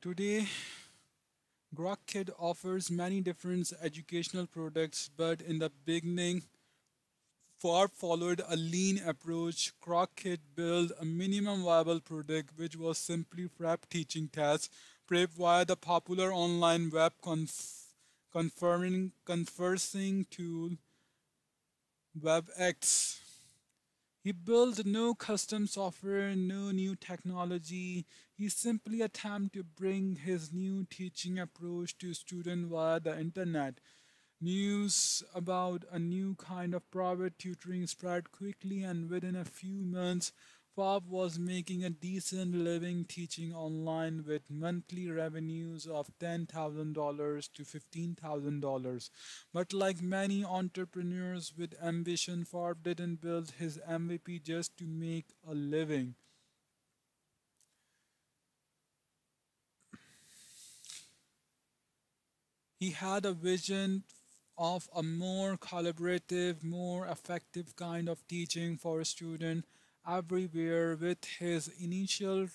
Today, GrokKid offers many different educational products, but in the beginning, Ford followed a lean approach. GrokKid built a minimum viable product, which was simply prep teaching tasks, prep via the popular online web conferencing tool WebEx. He built no custom software, no new technology. He simply attempted to bring his new teaching approach to students via the internet. News about a new kind of private tutoring spread quickly, and within a few months, Bob was making a decent living teaching online with monthly revenues of $10,000 to $15,000. But like many entrepreneurs with ambition, Forbes didn't build his MVP just to make a living. He had a vision of a more collaborative, more effective kind of teaching for students everywhere. With his initial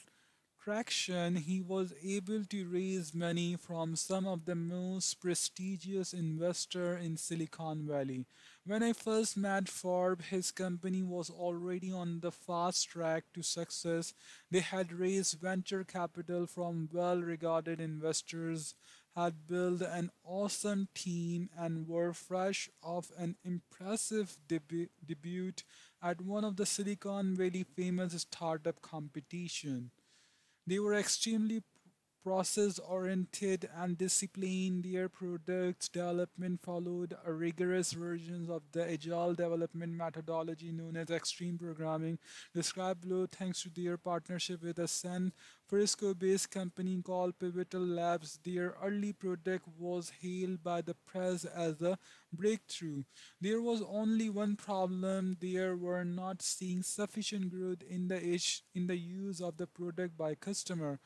traction, he was able to raise money from some of the most prestigious investors in Silicon Valley. When I first met Forbes, his company was already on the fast track to success. They had raised venture capital from well regarded investors, had built an awesome team, and were fresh off an impressive debut at one of the Silicon Valley famous startup competition. They were extremely process oriented and disciplined. Their products development followed a rigorous versions of the agile development methodology known as extreme programming, described below. Thanks to their partnership with a San Francisco based company called Pivotal Labs, their early product was hailed by the press as a breakthrough. There was only one problem: they were not seeing sufficient growth in the use of the product by customer.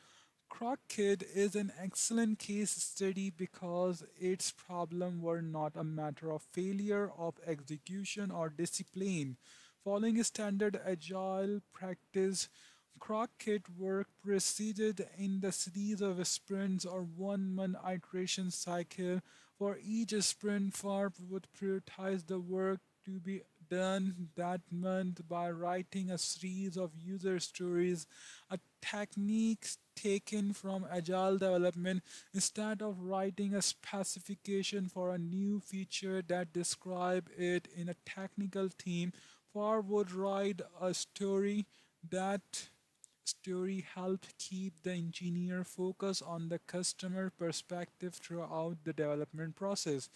Crockett is an excellent case study because its problems were not a matter of failure of execution or discipline. Following a standard agile practice, Crockett work proceeded in the series of sprints or 1 month iteration cycle. For each sprint, Farb would prioritize the work to be done that month by writing a series of user stories, a technique taken from agile development. Instead of writing a specification for a new feature that describe it in a technical theme, Farb would write a story. That story helped keep the engineer focused on the customer perspective throughout the development process.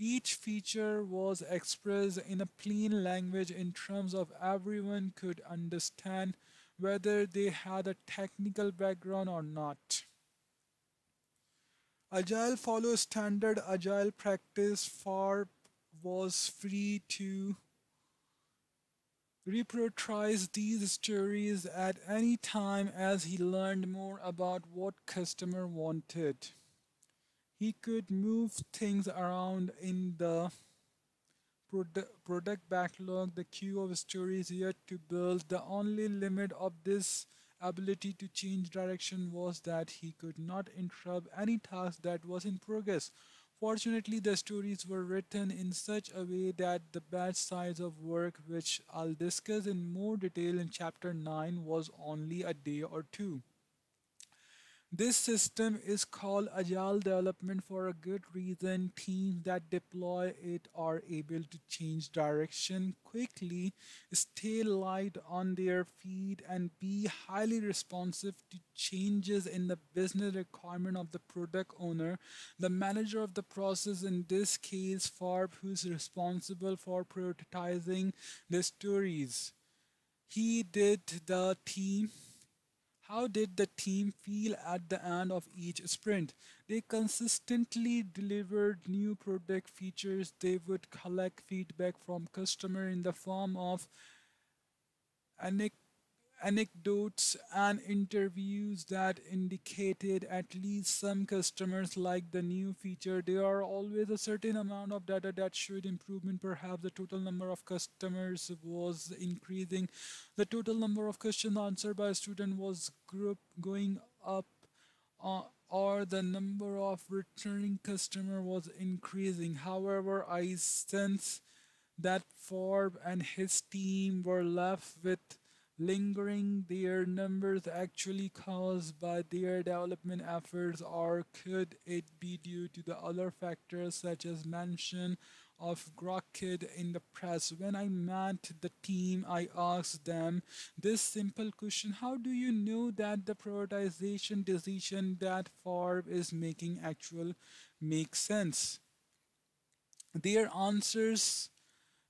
Each feature was expressed in a plain language in terms of everyone could understand, whether they had a technical background or not. Agile follows standard agile practice. FAR was free to reprioritize these stories at any time as he learned more about what customer wanted. He could move things around in the product backlog, the queue of stories yet to build. The only limit of this ability to change direction was that he could not interrupt any task that was in progress. Fortunately, the stories were written in such a way that the batch size of work, which I'll discuss in more detail in chapter 9, was only a day or two. This system is called agile development for a good reason. Teams that deploy it are able to change direction quickly, stay light on their feet, and be highly responsive to changes in the business requirement of the product owner. The manager of the process, in this case, Farb, who's responsible for prioritizing the stories. He did the team How did the team feel at the end of each sprint? They consistently delivered new product features. They would collect feedback from customers in the form of anecdotes and interviews that indicated at least some customers like the new feature. There are always a certain amount of data that showed improvement. Perhaps the total number of customers was increasing. The total number of questions answered by a student was going up. or the number of returning customer was increasing. However, I sense that Forbes and his team were left with lingering their numbers actually caused by their development efforts, or could it be due to the other factors such as mention of Grokid in the press? When I met the team, I asked them this simple question: how do you know that the prioritization decision that Forbes is making actual makes sense? Their answers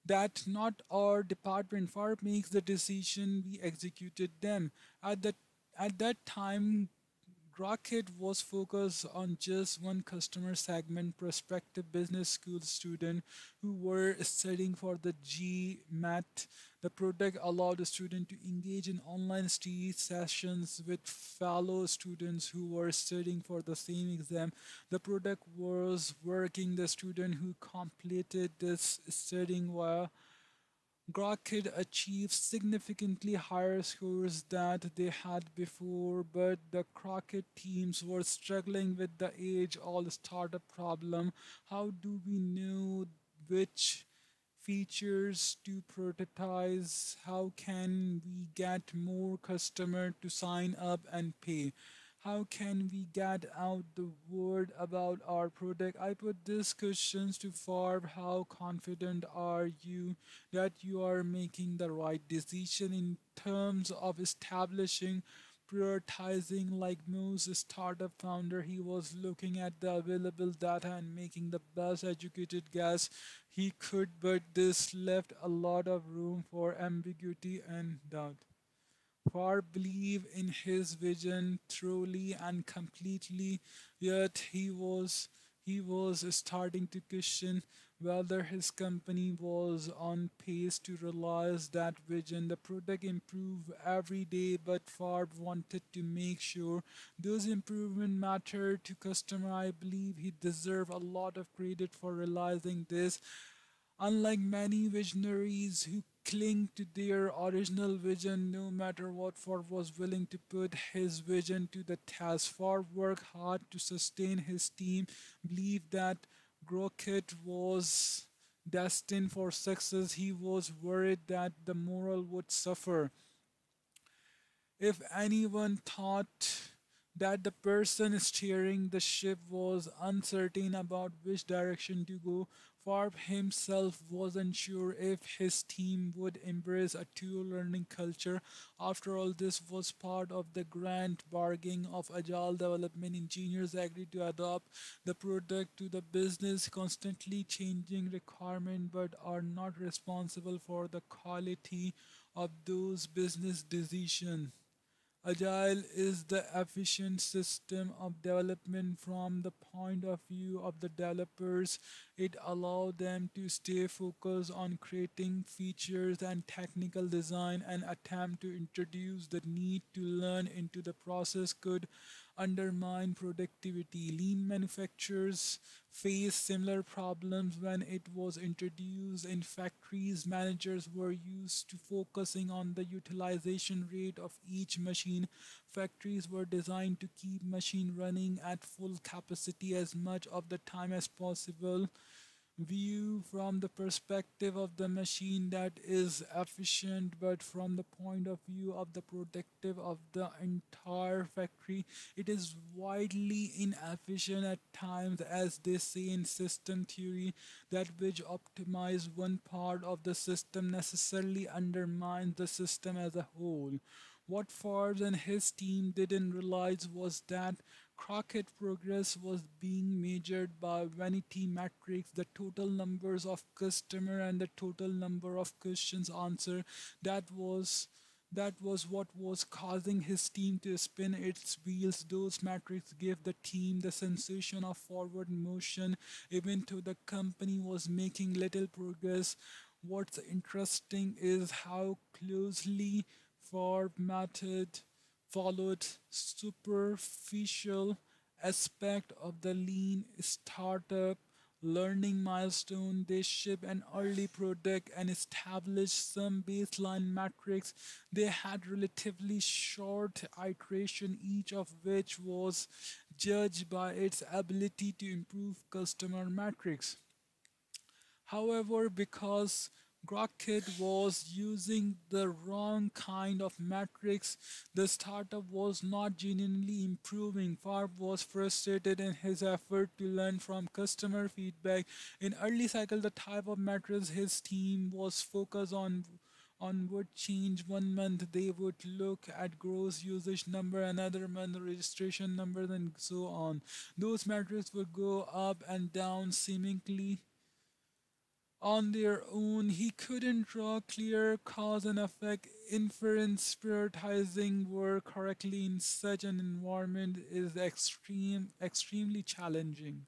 that not our department firm makes the decision, we executed them. At that at that time, Rocket was focused on just one customer segment, prospective business school student who were studying for the GMAT. The product allowed the student to engage in online study sessions with fellow students who were studying for the same exam. The product was working. The student who completed this studying while Grok achieved significantly higher scores than they had before, but the Crockett teams were struggling with the age-old startup problem. How do we know which features to prioritize? How can we get more customers to sign up and pay? How can we get out the word about our product? I put these questions to Farb. How confident are you that you are making the right decision in terms of establishing prioritizing? Like most startup founder, he was looking at the available data and making the best educated guess he could, but this left a lot of room for ambiguity and doubt. Far believed in his vision truly and completely, yet he was starting to question whether his company was on pace to realize that vision. The product improved every day, but Far wanted to make sure those improvements mattered to customer. I believe he deserved a lot of credit for realizing this. Unlike many visionaries who cling to their original vision no matter what, Ford was willing to put his vision to the test. Ford worked hard to sustain his team, believed that Grokit was destined for success. He was worried that the morale would suffer if anyone thought that the person steering the ship was uncertain about which direction to go, Farb himself wasn't sure if his team would embrace a two learning culture. After all, this was part of the grand bargain of agile development. Engineers agreed to adopt the product to the business constantly changing requirement but are not responsible for the quality of those business decisions. Agile is the efficient system of development from the point of view of the developers. It allows them to stay focused on creating features and technical design, and attempt to introduce the need to learn into the process could undermine productivity. Lean manufacturers face similar problems when it was introduced in factories. Managers were used to focusing on the utilization rate of each machine. Factories were designed to keep machine running at full capacity as much of the time as possible. View from the perspective of the machine that is efficient, but from the point of view of the productive of the entire factory, it is widely inefficient at times. As they say in system theory, that which optimize one part of the system necessarily undermines the system as a whole. What Forbes and his team didn't realize was that Crockett progress was being measured by vanity metrics, the total numbers of customer and the total number of questions answered. That was that was what was causing his team to spin its wheels. Those metrics gave the team the sensation of forward motion, even though the company was making little progress. What's interesting is how closely formatted followed superficial aspect of the lean startup learning milestone. They ship an early product and establish some baseline metrics. They had relatively short iteration, each of which was judged by its ability to improve customer metrics. However, because Grokit was using the wrong kind of metrics, the startup was not genuinely improving. Farb was frustrated in his effort to learn from customer feedback. In early cycle, the type of metrics his team was focused on would change. One month they would look at gross usage number, another month registration number, and so on. Those metrics would go up and down seemingly on their own. He couldn't draw clear cause and effect inference. Prioritizing work correctly in such an environment is extremely challenging.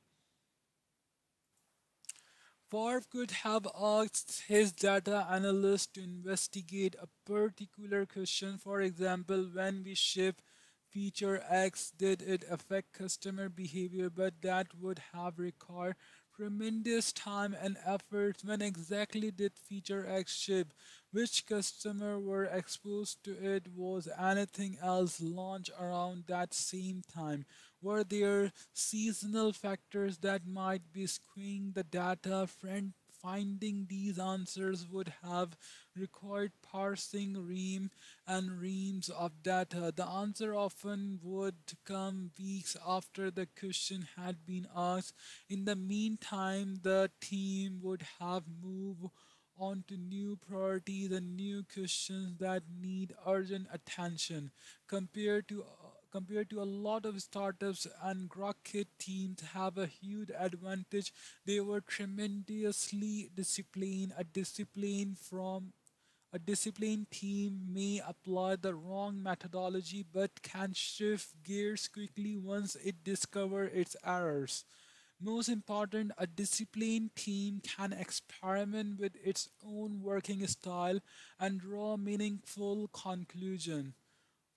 Favre could have asked his data analyst to investigate a particular question. For example, when we ship feature X, did it affect customer behavior? But that would have required tremendous time and effort. When exactly did feature X ship? Which customer were exposed to it? Was anything else launched around that same time? Were there seasonal factors that might be skewing the data? Finding these answers would have required parsing ream and reams of data. The answer often would come weeks after the question had been asked. In the meantime, the team would have moved on to new priorities and new questions that need urgent attention. Compared to a lot of startups, and Rocket teams have a huge advantage. They were tremendously disciplined. A disciplined team may apply the wrong methodology but can shift gears quickly once it discovers its errors. Most important, a disciplined team can experiment with its own working style and draw meaningful conclusions.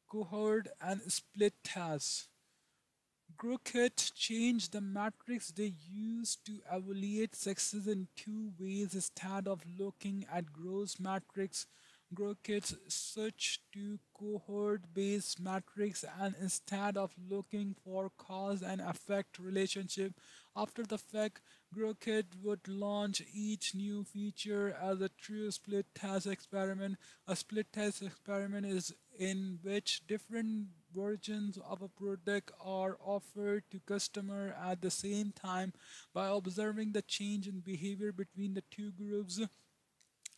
Cohort and split tests. Crooked changed the metrics they used to evaluate success in two ways. Instead of looking at gross metrics, Crooked switched to cohort-based metrics, and instead of looking for cause and effect relationship after the fact, Crooked would launch each new feature as a true split test experiment. A split test experiment is in which different versions of a product are offered to customer at the same time. By observing the change in behavior between the two groups,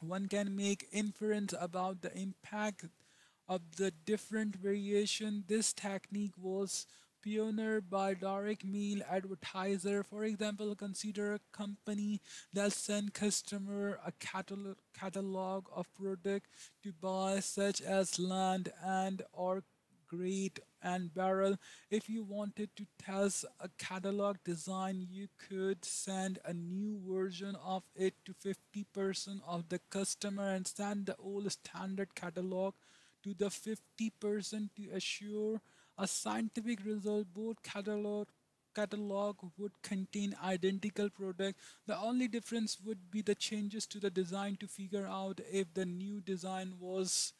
one can make inference about the impact of the different variation. This technique was pioneered by direct mail advertiser. For example, consider a company that send customer a catalog of product to buy, such as land and or grate and barrel. If you wanted to test a catalog design, you could send a new version of it to 50% of the customer and send the old standard catalog to the 50% to assure a scientific result. Both catalog would contain identical product. The only difference would be the changes to the design to figure out if the new design was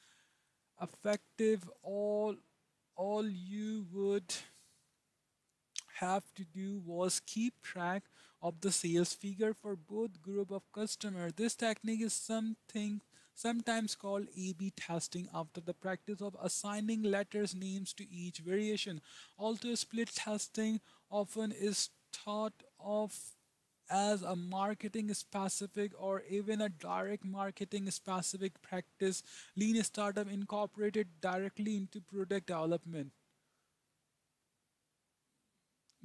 effective. All you would have to do was keep track of the sales figure for both group of customers. This technique is sometimes called A/B testing, after the practice of assigning letters names to each variation. Although split testing often is thought of as a marketing specific or even a direct marketing specific practice, lean startup incorporated directly into product development.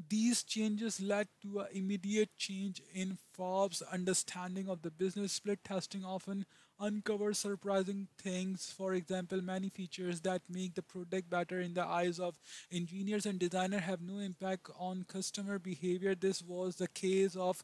These changes led to an immediate change in Forbes' understanding of the business. Split testing often uncovers surprising things. For example, many features that make the product better in the eyes of engineers and designers have no impact on customer behavior. This was the case of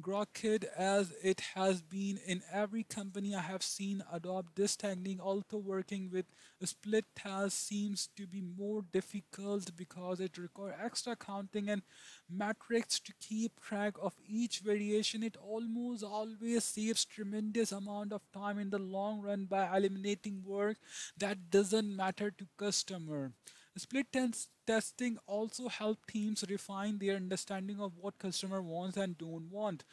Grokid, as it has been in every company I have seen adopt this technique. Although working with a split task seems to be more difficult because it requires extra counting and metrics to keep track of each variation, it almost always saves tremendous amount of time in the long run by eliminating work that doesn't matter to customer. Testing also help teams refine their understanding of what customer wants and don't want.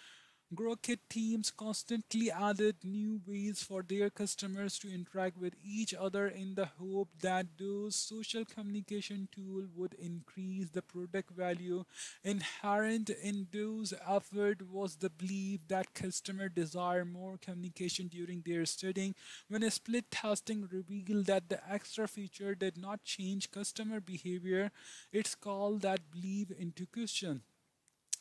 GrowKit teams constantly added new ways for their customers to interact with each other in the hope that those social communication tools would increase the product value. Inherent in those efforts was the belief that customers desire more communication during their studying. When a split testing revealed that the extra feature did not change customer behavior, it's called that belief into question.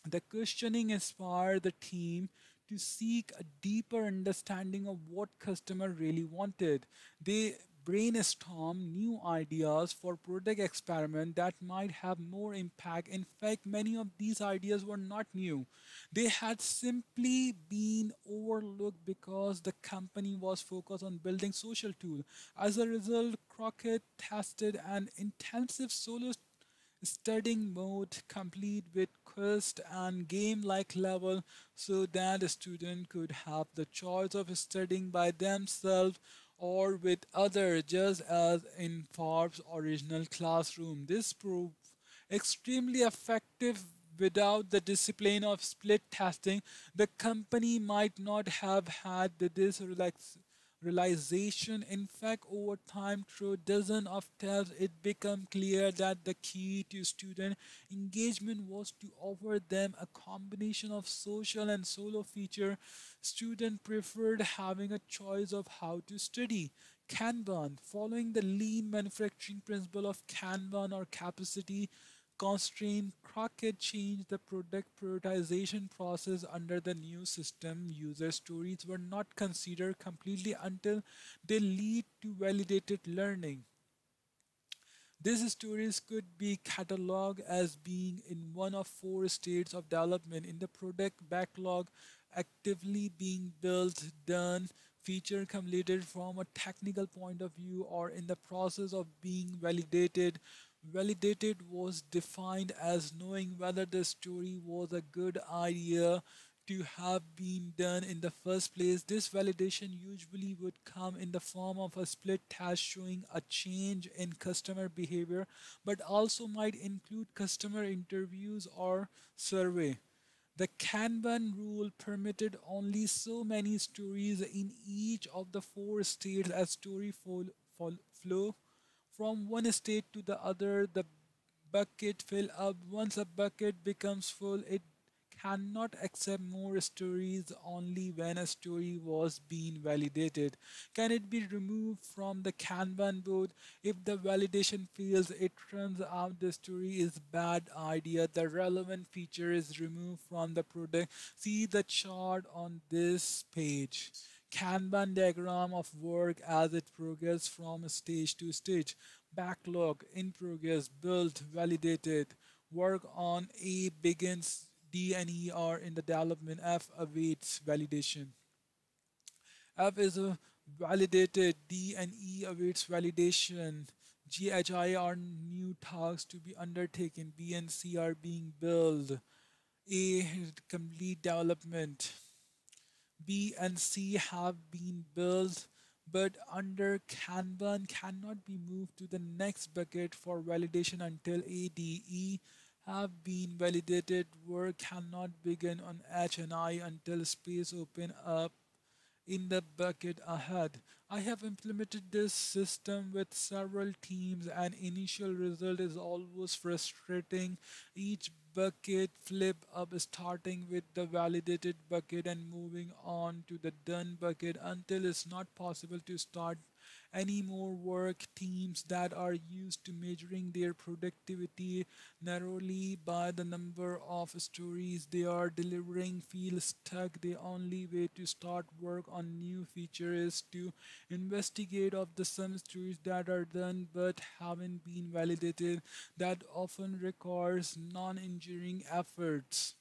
The questioning inspired the team to seek a deeper understanding of what customer really wanted. They brainstorm new ideas for product experiment that might have more impact. In fact, many of these ideas were not new. They had simply been overlooked because the company was focused on building social tool. As a result, Crockett tested an intensive solo studying mode complete with quest and game-like level so that a student could have the choice of studying by themselves or with others just as in Farb's original classroom. This proved extremely effective. Without the discipline of split testing, the company might not have had this realization. In fact, over time, through dozens of tests, it became clear that the key to student engagement was to offer them a combination of social and solo feature. Students preferred having a choice of how to study. Kanban, following the lean manufacturing principle of Kanban or capacity constraint, Crockett changed the product prioritization process under the new system. User stories were not considered completely until they lead to validated learning. These stories could be cataloged as being in one of four states of development in the product backlog, actively being built, done, feature completed from a technical point of view, or in the process of being validated. Validated was defined as knowing whether the story was a good idea to have been done in the first place. This validation usually would come in the form of a split test showing a change in customer behavior, but also might include customer interviews or survey. The Kanban rule permitted only so many stories in each of the four states as flow from one state to the other. The bucket fill up. Once a bucket becomes full, it cannot accept more stories. Only when a story was being validated can it be removed from the Kanban board. If the validation fails, it turns out the story is bad idea. The relevant feature is removed from the product. See the chart on this page. Kanban diagram of work as it progresses from stage to stage. Backlog, in progress, built, validated. Work on A begins, D and E are in the development, F awaits validation. F is validated, D and E awaits validation. G, H, I are new tasks to be undertaken. B and C are being built. A, complete development. B and C have been built, but under Kanban cannot be moved to the next bucket for validation until ADE have been validated. Work cannot begin on H and I until space open up in the bucket ahead. I have implemented this system with several teams and initial result is always frustrating. Each bucket flip up starting with the validated bucket and moving on to the done bucket until it's not possible to start any more work. Teams that are used to measuring their productivity narrowly by the number of stories they are delivering feel stuck. The only way to start work on new feature is to investigate of the some stories that are done but haven't been validated. That often requires non-engineering efforts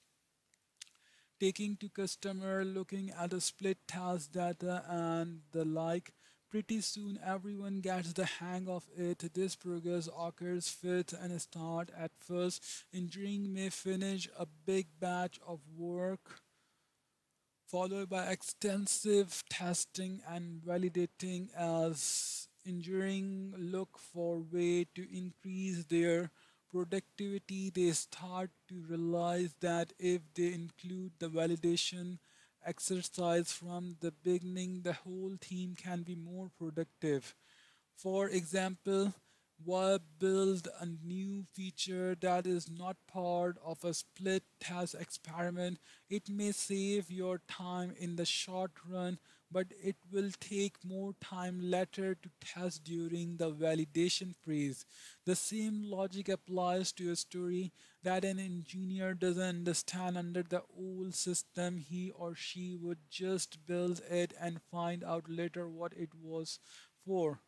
taking to customer, looking at the split task data and the like. Pretty soon everyone gets the hang of it. This progress occurs fit and start at first. Engineering may finish a big batch of work followed by extensive testing and validating as engineering look for way to increase their productivity, they start to realize that if they include the validation exercise from the beginning, the whole team can be more productive. For example, why build a new feature that is not part of a split test experiment? It may save your time in the short run, but it will take more time later to test during the validation phase. The same logic applies to a story that an engineer doesn't understand under the old system. He or she would just build it and find out later what it was for.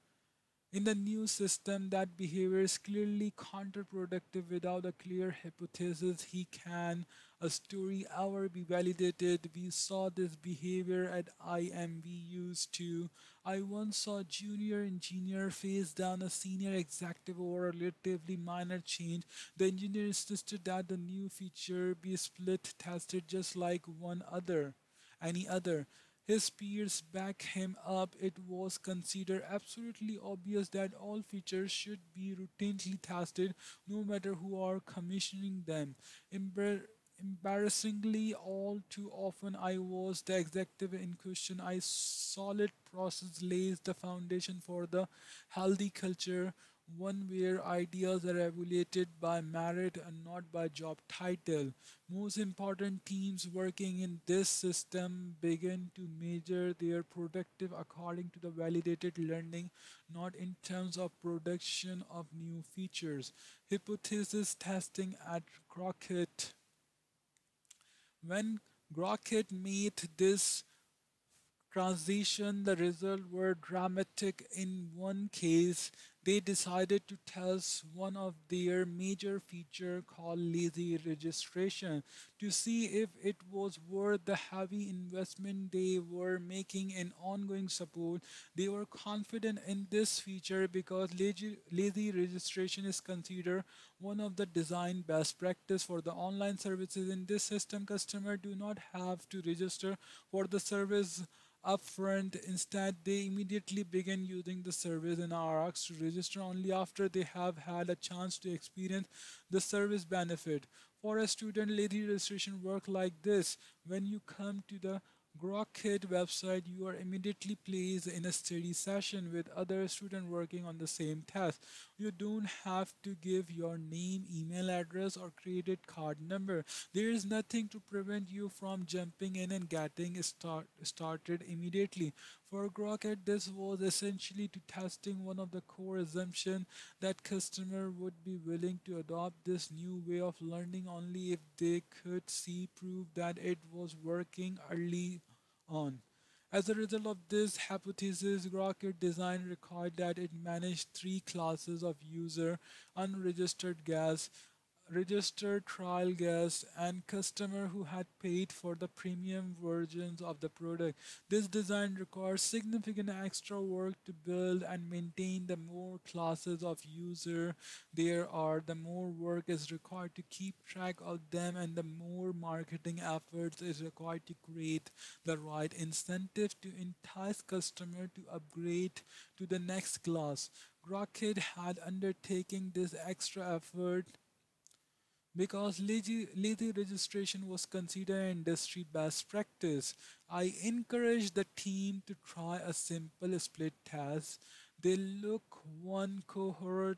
In the new system, that behavior is clearly counterproductive without a clear hypothesis. He can a story ever be validated? We saw this behavior at IMVUs too. I once saw a junior engineer face down a senior executive over a relatively minor change. The engineer insisted that the new feature be split tested just like any other. His peers back him up. It was considered absolutely obvious that all features should be routinely tested, no matter who are commissioning them. Embar- Embarrassingly, all too often I was the executive in question. I solid process lays the foundation for the healthy culture, one where ideas are evaluated by merit and not by job title. Most important teams working in this system begin to measure their productive according to the validated learning, not in terms of production of new features. Hypothesis testing at Crockett. When Crockett made this transition, the results were dramatic. In one case, they decided to test one of their major feature called lazy registration to see if it was worth the heavy investment they were making in ongoing support. They were confident in this feature because lazy registration is considered one of the design best practice for the online services. In this system, customers do not have to register for the service upfront. Instead, they immediately begin using the service and are asked to register only after they have had a chance to experience the service benefit. For a student, lady registration work like this. When you come to the Grokit website, you are immediately placed in a study session with other students working on the same task. You don't have to give your name, email address, or credit card number. There is nothing to prevent you from jumping in and getting started immediately. For Grokit, this was essentially to testing one of the core assumptions that customer would be willing to adopt this new way of learning only if they could see proof that it was working early on. As a result of this hypothesis, Rocket design required that it manage three classes of user: unregistered guests, registered trial guests, and customer who had paid for the premium versions of the product. This design requires significant extra work to build and maintain. The more classes of user there are, the more work is required to keep track of them, and the more marketing efforts is required to create the right incentive to entice customer to upgrade to the next class. Rocket had undertaken this extra effort because lazy registration was considered an industry best practice. I encourage the team to try a simple split test. They look one cohort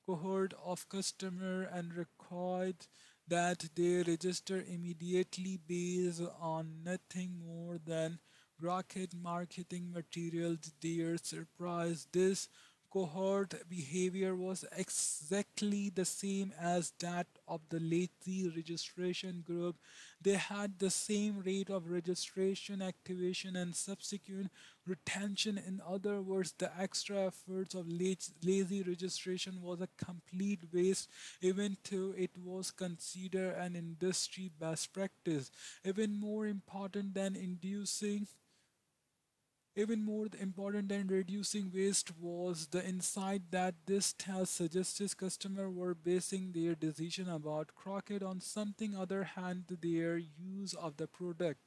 of customer and required that they register immediately based on nothing more than rocket marketing materials. Their surprise, this cohort behavior was exactly the same as that of the lazy registration group. They had the same rate of registration, activation, and subsequent retention. In other words, the extra efforts of lazy registration was a complete waste, even though it was considered an industry best practice. Even more important than inducing Even more important than reducing waste was the insight that this test suggested customers were basing their decision about Crockett on something other than their use of the product.